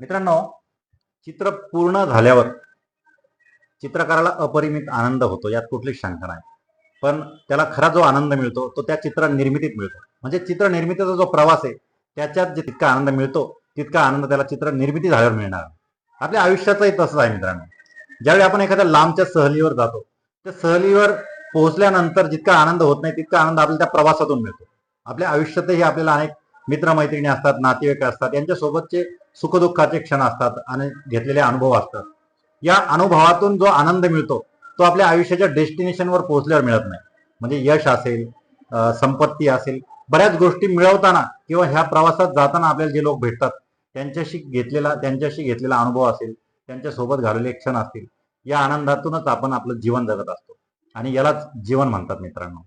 मित्रांनो, चित्र पूर्ण झाल्यावर चित्रकाराला अपरिमित आनंद होतो, यात कुठलीच शंका नाही. पण त्याला खरा जो आनंद मिळतो तो त्या चित्र निर्मितीत मिळतो. म्हणजे चित्र निर्मितीचा जो प्रवास आहे त्याच्यात जे तितका आनंद मिळतो तितका आनंद त्याला चित्र निर्मिती झाल्यावर मिळणार. आपल्या आयुष्याचंही तसंच आहे मित्रांनो. ज्यावेळी आपण एखाद्या लांबच्या सहलीवर जातो, त्या सहलीवर पोहोचल्यानंतर जितका आनंद होत नाही तितका आनंद आपल्याला त्या प्रवासातून मिळतो. आपल्या आयुष्यातही आपल्याला अनेक मित्रमैत्रिणी असतात, नातेवाईक असतात, यांच्यासोबतचे सुखदुःखाचे क्षण असतात आणि घेतलेले अनुभव असतात. या अनुभवातून जो आनंद मिळतो तो आपल्या आयुष्याच्या डेस्टिनेशनवर पोहोचल्यावर मिळत नाही. म्हणजे यश असेल, संपत्ती असेल, बऱ्याच गोष्टी मिळवताना किंवा ह्या प्रवासात जाताना आपल्याला जे लोक भेटतात त्यांच्याशी घेतलेला अनुभव असेल, त्यांच्यासोबत घालवलेले क्षण असतील, या आनंदातूनच आपण आपलं जीवन जगत असतो आणि यालाच जीवन म्हणतात मित्रांनो.